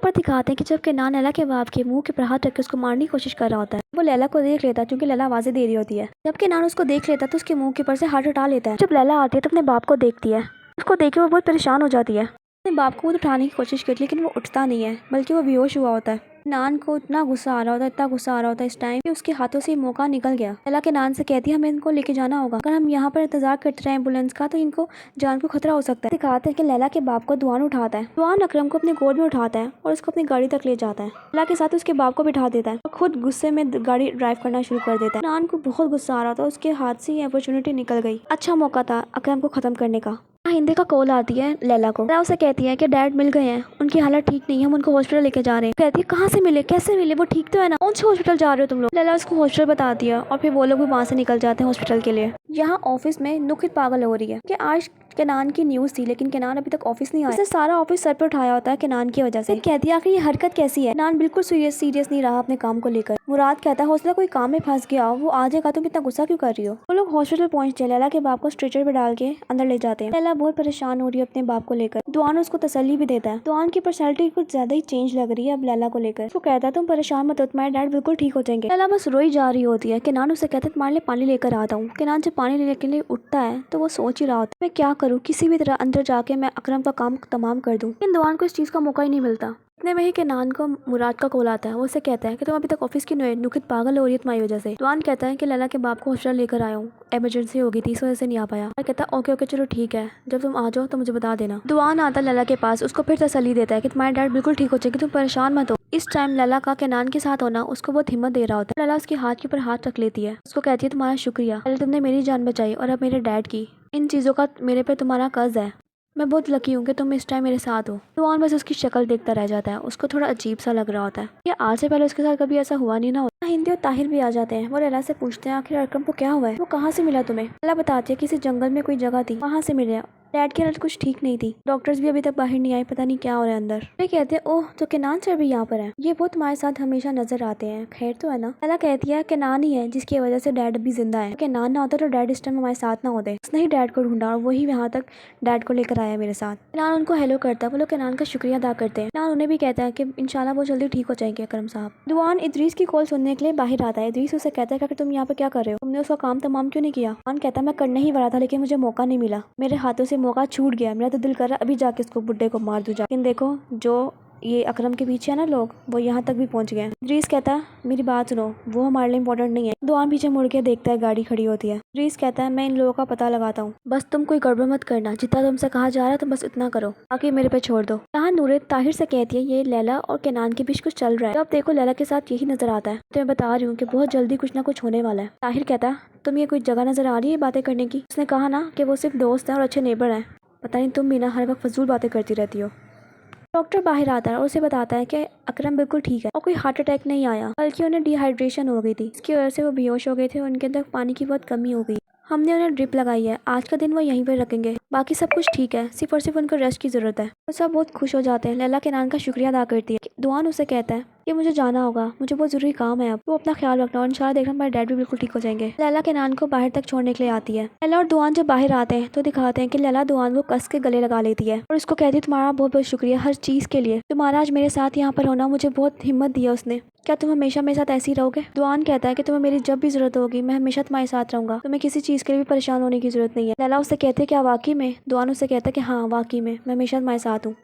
पर दिखाते हैं कि जब केनान लैला के बाप के मुंह के ऊपर हाथ रख के उसको मारने की कोशिश कर रहा होता है। वो लैला को देख लेता है क्योंकि लैला आवाजें दे रही होती है। जब केनान उसको देख लेता है तो उसके मुंह के ऊपर से हाथ हटा लेता है। जब लैला आती है तो अपने बाप को देखती है। उसको देख के वो बहुत परेशान हो जाती है। अपने बाप को वो उठाने की कोशिश करती है लेकिन वो उठता नहीं है, बल्कि वो बेहोश हुआ होता है। नान को इतना गुस्सा आ रहा होता है, इतना गुस्सा आ रहा होता है इस टाइम कि उसके हाथों से मौका निकल गया। लैला के नान से कहती है हमें इनको लेके जाना होगा, अगर हम यहाँ पर इंतजार करते रहे एम्बुलेंस का तो इनको जान को खतरा हो सकता है। दिखाते हैं कि लैला के बाप को दुआन उठाता है। दुआन अकरम को अपने गोद में उठाता है और उसको अपनी गाड़ी तक ले जाता है। लैला के साथ उसके बाप को बिठा देता है और खुद गुस्से में गाड़ी ड्राइव करना शुरू कर देता है। नान को बहुत गुस्सा आ रहा था, उसके हाथ से ये अपॉर्चुनिटी निकल गई। अच्छा मौका था अकरम को खत्म करने का। हिंदी का कॉल आती है लैला को। लैला उसे कहती है कि डैड मिल गए हैं, उनकी हालत ठीक नहीं है, हम उनको हॉस्पिटल लेके जा रहे हैं। कहती है कहाँ से मिले, कैसे मिले, वो ठीक तो है ना, कौन से हॉस्पिटल जा रहे हो तुम लोग। लैला उसको हॉस्पिटल बताती है और फिर वो लोग भी वहाँ से निकल जाते हैं हॉस्पिटल के लिए। यहाँ ऑफिस में नुखित पागल हो रही है कि आज केनान की न्यूज़ थी लेकिन केनान अभी तक ऑफिस नहीं आया। उसने सारा ऑफिस सर पर उठाया होता है केनान की वजह से। कहती है आखिर ये हरकत कैसी है। केनान बिल्कुल सीरियस नहीं रहा अपने काम को लेकर। मुराद कहता है हो सकता है कोई काम में फंस गया हो, वो आ जाएगा, तुम इतना गुस्सा क्यों कर रही हो। वो लोग हॉस्पिटल पहुंचते हैं। लैला के बाप को स्ट्रेचर पे डाल के अंदर ले जाते हैं। लैला बहुत परेशान हो रही है अपने बाप को लेकर। दुआन उसको तसल्ली भी देता है। दुआन की पर्सनैलिटी कुछ ज्यादा ही चेंज लग रही है अब लैला को लेकर। उसको कहता है तुम परेशान मत हो, तुम्हारे डैड बिल्कुल ठीक हो जाएंगे। लैला बस रोई जा रही होती है। केनान उसे कहता है तुम्हारे लिए पानी लेकर आता हूँ। केनान जब पानी लेने के लिए उठता है तो वो सोच ही रहा होता है मैं क्या करूँ, किसी भी तरह अंदर जाके मैं अकरम का काम तमाम कर दूं। लेकिन दुआन को इस चीज का मौका ही नहीं मिलता। इतने में ही केनान को मुराद का कॉल आता है। वो उसे कहता है कि तुम अभी तक ऑफिस की नुखित पागल हो रही है तुम्हारी वजह से। दुआन कहता है कि लैला के बाप को हॉस्पिटल लेकर आया हूँ, इमरजेंसी हो गई थी इस वजह से नहीं आ पाया। और कहता है ओके चलो ठीक है, जब तुम आ जाओ तो मुझे बता देना। दुआन आता है लैला के पास, उसको फिर तसल्ली देता है कि तुम्हारे डैड बिल्कुल ठीक हो जाएगी, तुम परेशान मत हो। इस टाइम लैला का केनान के साथ होना उसको बहुत हिम्मत दे रहा होता है। लैला उसके हाथ के ऊपर हाथ रख लेती है। उसको कहती है तुम्हारा शुक्रिया, पहले तुमने मेरी जान बचाई और अब मेरे डैड की। इन चीजों का मेरे पे तुम्हारा कर्ज है, मैं बहुत लकी हूँ कि तुम इस टाइम मेरे साथ हो। दुआन बस उसकी शक्ल देखता रह जाता है। उसको थोड़ा अजीब सा लग रहा होता है। ये आज से पहले उसके साथ कभी ऐसा हुआ नहीं ना होता। हिंदी और ताहिर भी आ जाते हैं। वो लैला से पूछते हैं आखिर अकरम को क्या हुआ है, वो कहाँ से मिला तुम्हें। लैला बताती है किसी जंगल में कोई जगह थी, वहाँ से मिले। डैड की हालत कुछ ठीक नहीं थी, डॉक्टर्स भी अभी तक बाहर नहीं आए, पता नहीं क्या हो रहा है अंदर। वे कहते हैं ओह तो केनान सर भी यहाँ पर है, ये वो तुम्हारे साथ हमेशा नजर आते हैं, खैर तो है ना। लैला कहती है केनान ही है जिसकी वजह से डैड अभी जिंदा है। केनान ना होता तो डैड इस टाइम हमारे साथ ना होते। उसने ही डैड को ढूंढा और वही यहाँ तक डैड को लेकर आया मेरे साथ। केनान उनको हेलो करता है। वो लोग केनान का शुक्रिया अदा करते हैं। केनान उन्हें भी कहता है कि इंशाल्लाह वो जल्दी ठीक हो जाएंगे अकरम साहब। दुआन इदरीस की कॉल सुनने के लिए बाहर आता है। इदरीस उसे कहता है कि तुम यहाँ पर क्या कर रहे हो, तुमने उसका काम तमाम क्यों नहीं किया। दुआन कहता है मैं करने ही वाला था लेकिन मुझे मौका नहीं मिला, मेरे हाथों से मौका छूट गया। मेरा तो दिल कर रहा अभी जाके इसको बुड्ढे को मार दूं लेकिन देखो जो ये अकरम के पीछे है ना लोग, वो यहाँ तक भी पहुँच गए। इदरीस कहता है मेरी बात सुनो, वो हमारे लिए इम्पोर्टेंट नहीं है। दुआन पीछे मुड़ के देखता है, गाड़ी खड़ी होती है। इदरीस कहता है मैं इन लोगों का पता लगाता हूँ, बस तुम कोई गड़बड़ मत करना, जितना तुमसे कहा जा रहा है तुम बस इतना करो, बाकी मेरे पे छोड़ दो। यहाँ नूरे ताहिर से कहती है ये लैला और केनान के बीच कुछ चल रहा है। अब देखो लैला के साथ यही नजर आता है, तो मैं बता रही हूँ कि बहुत जल्दी कुछ ना कुछ होने वाला है। ताहिर कहता है तुम ये कोई जगह नजर आ रही है बातें करने की। उसने कहा ना कि वो सिर्फ दोस्त है और अच्छे नेबर है, पता नहीं तुम भी ना हर वक्त फजूल बातें करती रहती हो। डॉक्टर बाहर आता है और उसे बताता है कि अकरम बिल्कुल ठीक है और कोई हार्ट अटैक नहीं आया, बल्कि उन्हें डिहाइड्रेशन हो गई थी, इसकी वजह से वो बेहोश हो गए थे, उनके अंदर पानी की बहुत कमी हो गई। हमने उन्हें ड्रिप लगाई है, आज का दिन वो यहीं पर रखेंगे, बाकी सब कुछ ठीक है, सिर्फ और सिर्फ उनको रेस्ट की जरूरत है। वो सब बहुत खुश हो जाते हैं। लैला केनान का शुक्रिया अदा करती है। दुआन उसे कहता है कि मुझे जाना होगा, मुझे बहुत जरूरी काम है, अब तो अपना ख्याल रखना और इंशाल्लाह देखना मेरे डैड भी बिल्कुल ठीक हो जाएंगे। लैला केनान को बाहर तक छोड़ने के लिए आती है। लैला और दुआन जब बाहर आते हैं तो दिखाते हैं कि लैला दुआन को कस के गले लगा लेती है और उसको कहती है तुम्हारा बहुत बहुत शुक्रिया हर चीज के लिए, तुम्हारा आज मेरे साथ यहाँ पर होना मुझे बहुत हिम्मत दिया उसने, क्या तुम हमेशा मेरे साथ ऐसे ही रहोगे। दुआन कहता है कि तुम्हें मेरी जब भी जरूरत होगी मैं हमेशा तुम्हारे साथ रहूंगा, तुम्हें किसी चीज के लिए भी परेशान होने की जरूरत नहीं है। लैला उससे कहते हैं क्या वाकई में। दुआन उससे कहता है कि हाँ वाकई में, मैं हमेशा तुम्हारे साथ हूँ।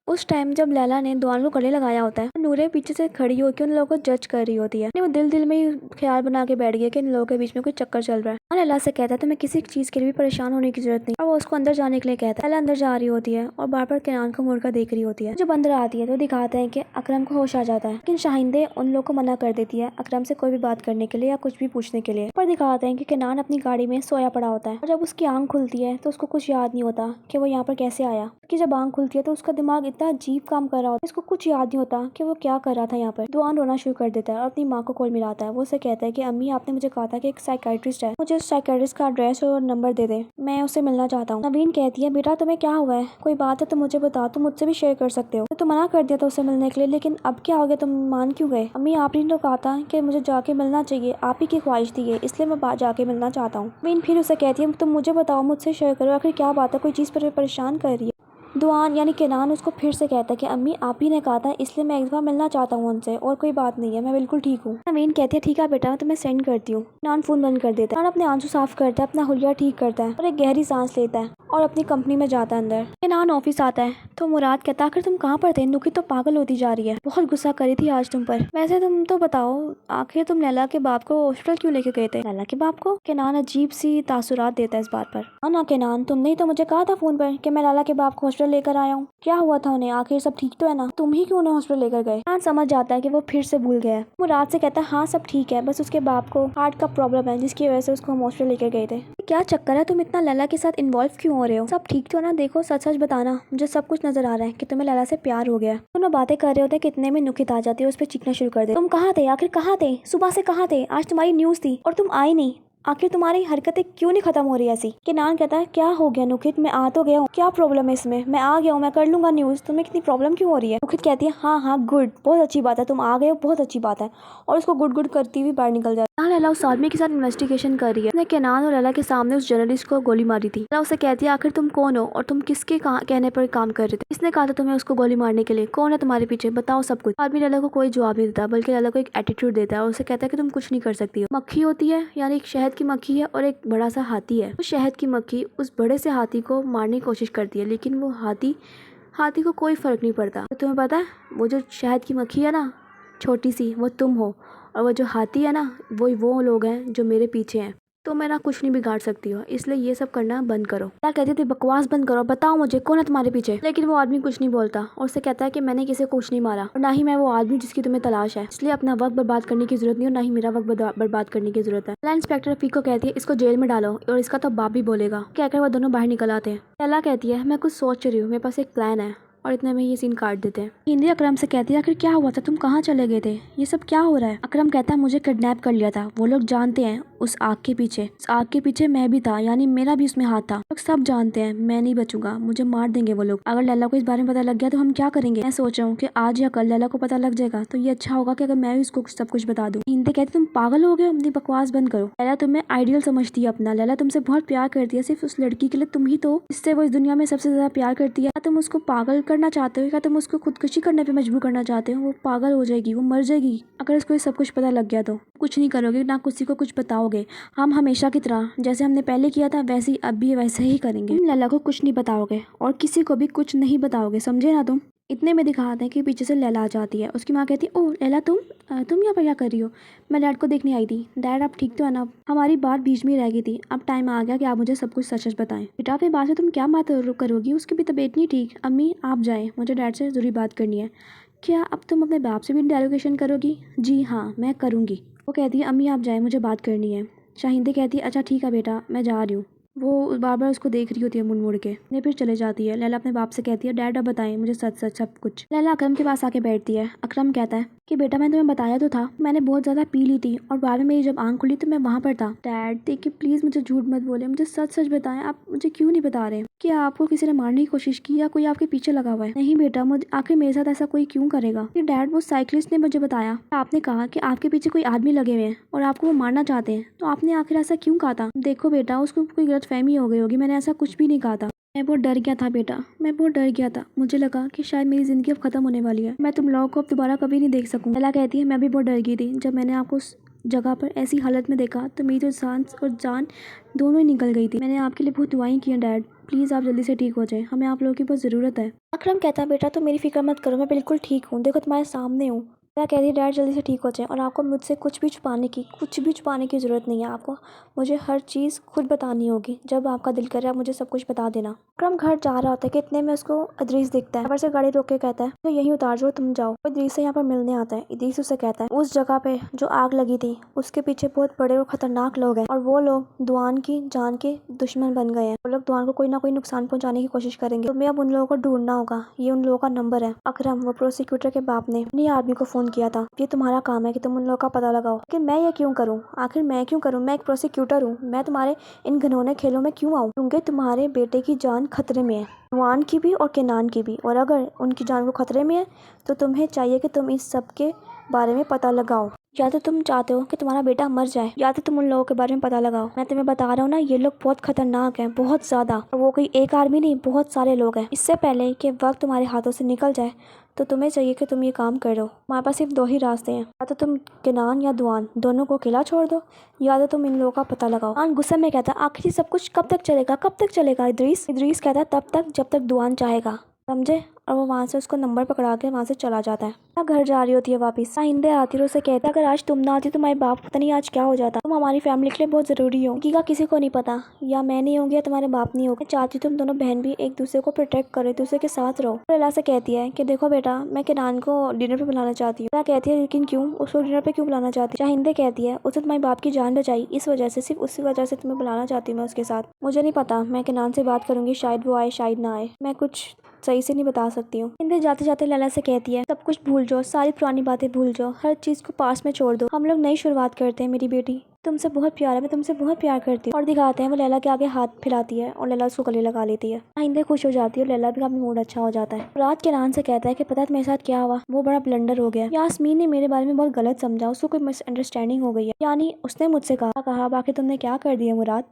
उस टाइम जब लैला ने दुआन को गले लगाया होता है, नूरे पीछे से खड़ी होकर उन लोगों को जज कर रही होती है। वो दिल में ही ख्याल बना के बैठ गया कि इन लोगों के बीच में कोई चक्कर चल रहा है। और लैला से कहता है तुम्हें किसी चीज के लिए भी परेशान होने की जरूरत नहीं, और वो उसको अंदर जाने के लिए कहता है। लैला अंदर जा रही होती है और बार बार केनान को मुड़कर देख रही होती है। जब अंदर आती है तो दिखाते हैं कि अकरम को होश आ जाता है, लेकिन शाहिंदे उन लोग को मना कर देती है अकरम से कोई भी बात करने के लिए या कुछ भी पूछने के लिए। पर दिखाते हैं कि केनान अपनी गाड़ी में सोया पड़ा होता है और जब उसकी आंख खुलती है तो उसको कुछ याद नहीं होता कि वो यहाँ पर कैसे आया। कि जब आंख खुलती है तो उसका दिमाग इतना अजीब काम कर रहा होता है, इसको कुछ याद नहीं होता कि वो क्या कर रहा था यहाँ पर। दुआन रोना शुरू कर देता है और अपनी माँ को कॉल मिलाता है। वो उसे कहता है कि अम्मी आपने मुझे कहा था कि एक साइकेट्रिस्ट है, मुझे उस साइकेट्रिस्ट का एड्रेस और नंबर दे दे, मैं उससे मिलना चाहता हूँ। नवीन कहती है बेटा तुम्हें क्या हुआ है, कोई बात है तो मुझे बता, तुम मुझसे भी शेयर कर सकते हो। तो मना कर दिया था उससे मिलने के लिए, लेकिन अब क्या हो गया, तुम मान क्यों गए। अम्मी आपने तो कहा था कि मुझे जाके मिलना चाहिए, आप ही की ख्वाहिश थी ये, इसलिए मैं बात जाके मिलना चाहता हूँ। नवीन फिर उसे कहती है तुम मुझे बताओ, मुझसे शेयर करो, आखिर क्या बात है, कोई चीज़ पर परेशान कर रही है। दुआन यानी केनान उसको फिर से कहता है कि अम्मी आप ही ने कहा था, इसलिए मैं एक बार मिलना चाहता हूँ उनसे, और कोई बात नहीं है, मैं बिल्कुल ठीक हूँ। नवीन कहती है ठीक है बेटा, मैं तुम्हें सेंड करती हूँ। केनान फोन बंद कर देता है। केनान अपने आंसू साफ करता है, अपना हुलिया ठीक करता है और एक गहरी सांस लेता है और अपनी कंपनी में जाता है अंदर। केनान ऑफिस आता है तो मुराद कहता है आखिर तुम कहाँ पर थे, नुकी तो पागल होती जा रही है, बहुत गुस्सा करी थी आज तुम पर। वैसे तुम तो बताओ आखिर तुम लैला के बाप को हॉस्पिटल क्यों लेके गए थे? लैला के बाप को? केनान अजीब सी तासुरात देता है इस बात पर। ना केनान, तुमने ही तो मुझे कहा था फोन पर कि मैं लैला के बाप को हॉस्पिटल लेकर आया हूँ। क्या हुआ था उन्हें? आखिर सब ठीक तो है ना? तुम ही क्यों उन्हें हॉस्पिटल लेकर गए? केनान समझ जाता है कि वो फिर से भूल गया है। मुराद से कहता है हाँ सब ठीक है, बस उसके बाप को हार्ट का प्रॉब्लम है जिसकी वजह से उसको हम हॉस्पिटल लेकर गए थे। क्या चक्कर है, तुम इतना लैला के साथ इन्वॉल्व क्यों हो रहे हो? सब ठीक तो है ना? देखो सच सच बताना, मुझे सब कुछ नजर आ रहा है कि तुम्हें लैला से प्यार हो गया। दोनों बातें कर रहे होते कितने में नुकित आ जाती है, उस पर चीखना शुरू कर दे। तुम कहाँ थे? आखिर कहाँ थे? सुबह से कहाँ थे? आज तुम्हारी न्यूज थी और तुम आई नहीं। आखिर तुम्हारी हरकतें क्यों नहीं खत्म हो रही ऐसी? केनान कहता है क्या हो गया नुकित, मैं आ तो गया हूँ, क्या प्रॉब्लम है इसमें? मैं आ गया हूँ, मैं कर लूंगा न्यूज, तुम्हें कितनी प्रॉब्लम क्यों हो रही है? नुकित कहती है हाँ गुड, बहुत अच्छी बात है, तुम आ गए हो, बहुत अच्छी बात है, और उसको गुड गुड करती हुई बाहर निकल जाती है। लैला उस आदमी के साथ इन्वेस्टिगेशन कर रही है। उसने केनान और लैला के सामने उस जर्नलिस्ट को गोली मारी थी। लैला उससे कहती है आखिर तुम कौन हो और तुम किसके कहने पर काम कर रहे थे? किसने कहा था तुम्हें उसको गोली मारने के लिए? कौन है तुम्हारे पीछे? बताओ सब कुछ। आदमी लैला को कोई जवाब नहीं देता, बल्कि लैला को एक एटीट्यूड देता है और उसे कहता है कि तुम कुछ नहीं कर सकती हो। मक्खी होती है, यानी एक शहद की मक्खी है और एक बड़ा सा हाथी है। उस शहद की मक्खी उस बड़े से हाथी को मारने की कोशिश करती है, लेकिन वो हाथी को कोई फर्क नहीं पड़ता। तो तुम्हें पता है वो जो शहद की मक्खी है ना छोटी सी, वो तुम हो, और वो जो हाथी है ना वो लोग हैं जो मेरे पीछे हैं। तो मैं ना कुछ नहीं बिगाड़ सकती हो, इसलिए ये सब करना बंद करो। क्या कहती थी? बकवास बंद करो, बताओ मुझे कौन है तुम्हारे पीछे। लेकिन वो आदमी कुछ नहीं बोलता और उससे कहता है कि मैंने किसी को कुछ नहीं मारा और ना ही मैं वो आदमी जिसकी तुम्हें तलाश है, इसलिए अपना वक्त बर्बाद करने की जरूरत नहीं और ना ही मेरा वक्त बर्बाद करने की जरूरत है। लैला इंस्पेक्टर फीको कहती है इसको जेल में डालो और इसका तो बाप भी बोलेगा। कहकर वो दोनों बाहर निकल आते हैं। लैला कहती है मैं कुछ सोच रही हूँ, मेरे पास एक प्लान है, और इतने में ये सीन काट देते हैं। हिंदी अकरम से कहती है आखिर क्या हुआ था, तुम कहाँ चले गए थे, ये सब क्या हो रहा है? अकरम कहता है मुझे किडनैप कर लिया था, वो लोग जानते हैं उस आग के पीछे, उस आग के पीछे मैं भी था, यानी मेरा भी उसमें हाथ था, लोग सब जानते हैं, मैं नहीं बचूंगा, मुझे मार देंगे वो लोग। अगर लैला को इस बारे में पता लग गया तो हम क्या करेंगे? मैं सोच रहा हूँ कि आज या कल लैला को पता लग जाएगा तो ये अच्छा होगा कि अगर मैं भी उसको सब कुछ बता दूँ। हिंदी कहती तुम पागल हो गए, अपनी बकवास बंद करो। लैला तुम्हें आइडियल समझती है अपना, लैला तुमसे बहुत प्यार करती है, सिर्फ उस लड़की के लिए तुम ही तो जिससे वो इस दुनिया में सबसे ज्यादा प्यार करती है। तुम उसको पागल करना चाहते हो, क्या तुम उसको खुदकुशी करने पे मजबूर करना चाहते हो? वो पागल हो जाएगी, वो मर जाएगी अगर उसको सब कुछ पता लग गया तो। कुछ नहीं करोगे, ना किसी को कुछ बताओगे, हम हमेशा की तरह जैसे हमने पहले किया था वैसे ही अब भी वैसे ही करेंगे। तुम लैला को कुछ नहीं बताओगे और किसी को भी कुछ नहीं बताओगे, समझे ना तुम? इतने में दिखाते हैं कि पीछे से लैला आ जाती है। उसकी माँ कहती है ओह लैला तुम यहाँ पर क्या कर रही हो? मैं डैड को देखने आई थी। डैड आप ठीक तो है ना? हमारी बात बीच में ही रह गई थी, अब टाइम आ गया कि आप मुझे सब कुछ सच सच बताएं। बेटा अपने बात से तुम क्या बात करोगी, उसकी भी तबीयत नहीं ठीक। अम्मी आप जाएं, मुझे डैड से ज़रूरी बात करनी है। क्या अब तुम अपने बाप से भी इंटेरोगेशन करोगी? जी हाँ मैं करूँगी। वो कहती है अम्मी आप जाएं, मुझे बात करनी है। शाहिंदे कहती है अच्छा ठीक है बेटा मैं जा रही हूँ। वो बार बार उसको देख रही होती है मुड़ मुड़ के, ने फिर चले जाती है। लैला अपने बाप से कहती है डैड अब बताएं मुझे सच सच सब कुछ। लैला अकरम के पास आके बैठती है। अकरम कहता है कि बेटा मैंने तुम्हें बताया तो था, मैंने बहुत ज़्यादा पी ली थी और बाद में मेरी जब आंख खुली तो मैं वहाँ पर था। डैड देखिए प्लीज़ मुझे झूठ मत बोले, मुझे सच सच बताएं, आप मुझे क्यों नहीं बता रहे? क्या आपको किसी ने मारने की कोशिश की या कोई आपके पीछे लगा हुआ है? नहीं बेटा, मुझे आखिर मेरे साथ ऐसा कोई क्यों करेगा? कि डैड वो साइकिलिस्ट ने मुझे बताया, आपने कहा कि आपके पीछे कोई आदमी लगे हुए हैं और आपको वो मारना चाहते हैं, तो आपने आखिर ऐसा क्यों कहा था? देखो बेटा उसको कोई गलतफहमी हो गई होगी, मैंने ऐसा कुछ भी नहीं कहा था। मैं बहुत डर गया था बेटा, मैं बहुत डर गया था, मुझे लगा कि शायद मेरी जिंदगी अब खत्म होने वाली है, मैं तुम लोगों को अब दोबारा कभी नहीं देख सकूँ। लैला कहती है मैं भी बहुत डर गई थी, जब मैंने आपको उस जगह पर ऐसी हालत में देखा तो मेरी तो सांस और जान दोनों ही निकल गई थी। मैंने आपके लिए बहुत दुआएं की हैं डैड, प्लीज़ आप जल्दी से ठीक हो जाए, हमें आप लोगों की बहुत ज़रूरत है। अकरम कहता है बेटा तो मेरी फिक्र मत करो, मैं बिल्कुल ठीक हूँ, देखो तुम्हारे सामने हूँ। मैं कह रही डैड जल्दी से ठीक हो जाए और आपको मुझसे कुछ भी छुपाने की ज़रूरत नहीं है, आपको मुझे हर चीज़ खुद बतानी होगी, जब आपका दिल करे आप मुझे सब कुछ बता देना। अकरम घर जा रहा होता है कि इतने में उसको इदरीस दिखता है, से गाड़ी रोक के कहता है तो यहीं उतार जो तुम जाओ। इदरीस से यहाँ पर मिलने आता है। इदरीस उसे कहता है उस जगह पे जो आग लगी थी उसके पीछे बहुत बड़े और खतरनाक लोग हैं और वो लोग दुआन की जान के दुश्मन बन गए हैं। वो लोग दुआन को कोई ना कोई नुकसान पहुंचाने की कोशिश करेंगे, तुम्हें अब उन लोगों को ढूंढना होगा, ये उन लोगों का नंबर है। अकरम वो प्रोसिक्यूटर के बाप ने अपनी आदमी को फोन किया था, ये तुम्हारा काम है कि तुम उन लोगों का पता लगाओ। लेकिन मैं ये क्यों करूँ? आखिर मैं क्यों करूँ? मैं एक प्रोसिक्यूटर हूँ, मैं तुम्हारे इन घिनौने खेलों में क्यों आऊँ? क्योंकि तुम्हारे बेटे की जान खतरे में है, नुआन की भी और केनान की भी, और अगर उनकी जान वो खतरे में है तो तुम्हें चाहिए कि तुम इस सब के बारे में पता लगाओ। या तो तुम चाहते हो कि तुम्हारा बेटा मर जाए या तो तुम उन लोगों के बारे में पता लगाओ। मैं तुम्हें बता रहा हूँ ना, ये लोग बहुत खतरनाक हैं, बहुत ज्यादा। और वो कोई एक आदमी नहीं, बहुत सारे लोग हैं। इससे पहले कि वक्त तुम्हारे हाथों से निकल जाए तो तुम्हें चाहिए कि तुम ये काम करो। हमारे पास सिर्फ 2 ही रास्ते हैं, या तो तुम किनान या दुआन दोनों को अकेला छोड़ दो, या तो तुम इन लोगों का पता लगाओ। किनान गुस्से में कहता, आखिर सब कुछ कब तक चलेगा, कब तक चलेगा इदरीस? इदरीस कहता, तब तक जब तक दुआन चाहेगा, समझे? और वो वहाँ से उसको नंबर पकड़ा के वहाँ से चला जाता है। ना घर जा रही होती है वापस, हिंदे आती है, उसे कहता है अगर आज तुम ना आती तो तुम्हारे बाप पता नहीं आज क्या हो जाता। तुम हमारी फैमिली के लिए बहुत जरूरी हो, का किसी को नहीं पता, या मैं नहीं होंगी या तुम्हारे बाप नहीं होंगे। चाहती तुम दोनों बहन भी एक दूसरे को प्रोटेक्ट करो, एक दूसरे के साथ रहो। लैला से कहती है कि देखो बेटा, मैं किनान को डिनर पे बुलाना चाहती हूँ। कहती है लेकिन क्यों, उसको डिनर पे क्यों बुलाना चाहती है? हिंदे कहती है उसे तुम्हारे बाप की जान बचाई, इस वजह से, सिर्फ उसी वजह से तुम्हें बुलाना चाहती हूँ मैं उसके साथ। मुझे नहीं पता, मैं किनान से बात करूंगी, शायद वो आए शायद ना आए, मैं कुछ सही से नहीं बता सकती हूँ। हिंदे जाते जाते लैला से कहती है सब कुछ भूल जाओ, सारी पुरानी बातें भूल जाओ, हर चीज को पास में छोड़ दो, हम लोग नई शुरुआत करते हैं। मेरी बेटी तुमसे बहुत प्यार है, मैं तुमसे बहुत प्यार करती हूँ। और दिखाते हैं वो लैला के आगे हाथ फैलाती है और लैला उसको गले लगा लेती है। हिंदे खुश हो जाती है और लैला भी काफी मूड अच्छा हो जाता है। रात किनान से कहता है कि पता है मेरे साथ क्या हुआ, वो बड़ा ब्लंडर हो गया। यास्मीन ने मेरे बारे में बहुत गलत समझा, उसको कोई मिसअंडरस्टैंडिंग हो गई है, यानी उसने मुझसे कहा बाकी तुमने क्या कर दिया मुराद।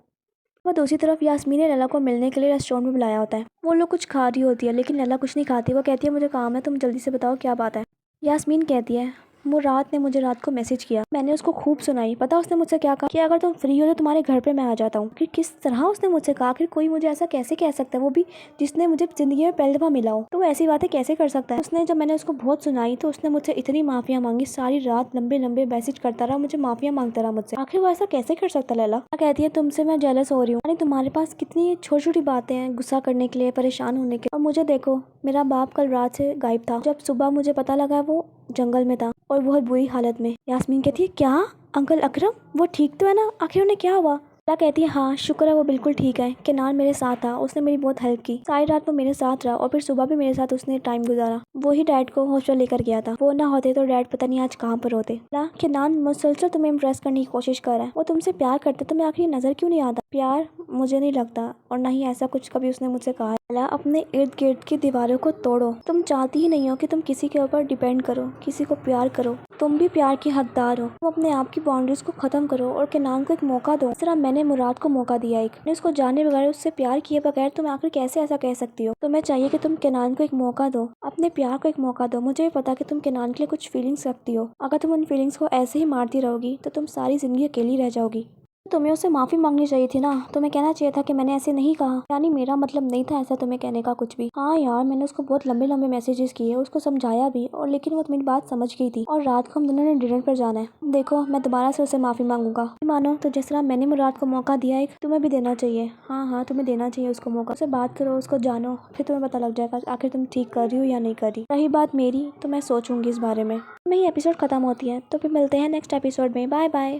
वह दूसरी तरफ यास्मीन ने लैला को मिलने के लिए रेस्टोरेंट में बुलाया होता है। वो लोग कुछ खा रही होती है लेकिन लैला कुछ नहीं खाती। वो कहती है मुझे काम है, तुम जल्दी से बताओ क्या बात है। यास्मीन कहती है वो रात ने मुझे रात को मैसेज किया, मैंने उसको खूब सुनाई। पता उसने मुझसे क्या कहा कि अगर तुम फ्री हो तो तुम्हारे घर पे मैं आ जाता हूँ। कि किस तरह उसने मुझसे कहा, कि कोई मुझे ऐसा कैसे कह सकता है, वो भी जिसने मुझे जिंदगी में पहली दफा मिला हो, तो वो ऐसी बातें कैसे कर सकता है। उसने जब मैंने उसको बहुत सुनाई तो उसने मुझसे इतनी माफिया मांगी, सारी रात लंबे लंबे मैसेज करता रहा, मुझे माफिया मांगता रहा मुझसे। आखिर वो ऐसा कैसे कर सकता। लैला कहती है तुमसे मैं जेलस हो रही हूँ, तुम्हारे पास कितनी छोटी छोटी बातें हैं गुस्सा करने के लिए, परेशान होने के। और मुझे देखो, मेरा बाप कल रात से गायब था, जब सुबह मुझे पता लगा वो जंगल में था और बहुत बुरी हालत में। यास्मीन कहती है क्या, अंकल अकरम वो ठीक तो है ना, आखिर उन्हें क्या हुआ? लैला कहती है हाँ शुक्र है वो बिल्कुल ठीक है, किनान मेरे साथ था, उसने मेरी बहुत हेल्प की, सारी रात वो मेरे साथ रहा और फिर सुबह भी मेरे साथ उसने टाइम गुजारा। वो ही डैड को हॉस्पिटल लेकर गया था, वो ना होते तो डैड पता नहीं आज कहाँ पर होते। किनान मुसलसल तुम्हें इम्प्रेस करने की कोशिश कर रहा है, वो तुमसे प्यार करते, तुम्हें आखिर नजर क्यों नहीं आता? प्यार मुझे नहीं लगता, और न ही ऐसा कुछ कभी उसने मुझसे कहा। अपने इर्द गिर्द की दीवारों को तोड़ो, तुम चाहती ही नहीं हो कि तुम किसी के ऊपर डिपेंड करो, किसी को प्यार करो, तुम भी प्यार की हकदार हो। तुम अपने आप की बाउंड्रीज को खत्म करो और किनान को एक मौका दो। इस तरह मैंने मुराद को मौका दिया, एक ने उसको जाने बगैर, उससे प्यार किए बगैर तुम आखिर कैसे ऐसा कह सकती हो? तुम्हें चाहिए कि तुम किनान को एक मौका दो, अपने प्यार को एक मौका दो। मुझे भी पता कि तुम किनान के लिए कुछ फीलिंग्स रखती हो, अगर तुम उन फीलिंग्स को ऐसे ही मारती रहोगी तो तुम सारी जिंदगी अकेली रह जाओगी। तुम्हें उससे माफी मांगनी चाहिए थी ना, तुम्हें कहना चाहिए था कि मैंने ऐसे नहीं कहा, यानी मेरा मतलब नहीं था ऐसा तुम्हें कहने का कुछ भी। हाँ यार, मैंने उसको बहुत लंबे लंबे मैसेजेस किए, उसको समझाया भी, और लेकिन वो मेरी बात समझ गई थी। और रात को हम दोनों ने डिनर पर जाना है। देखो मैं दोबारा से उससे माफी मांगूंगा, मानो तो जिस तरह मैंने मुराद को मौका दिया एक, तुम्हें भी देना चाहिए। हाँ हाँ, तुम्हें देना चाहिए उसको मौका। उससे बात करो, उसको जानो, फिर तुम्हें पता लग जाएगा आखिर तुम ठीक कर रही हो या नहीं कर रही। रही बात मेरी, तो मैं सोचूंगी इस बारे में। ये एपिसोड खत्म होती है, तो फिर मिलते हैं नेक्स्ट एपिसोड में। Bye bye.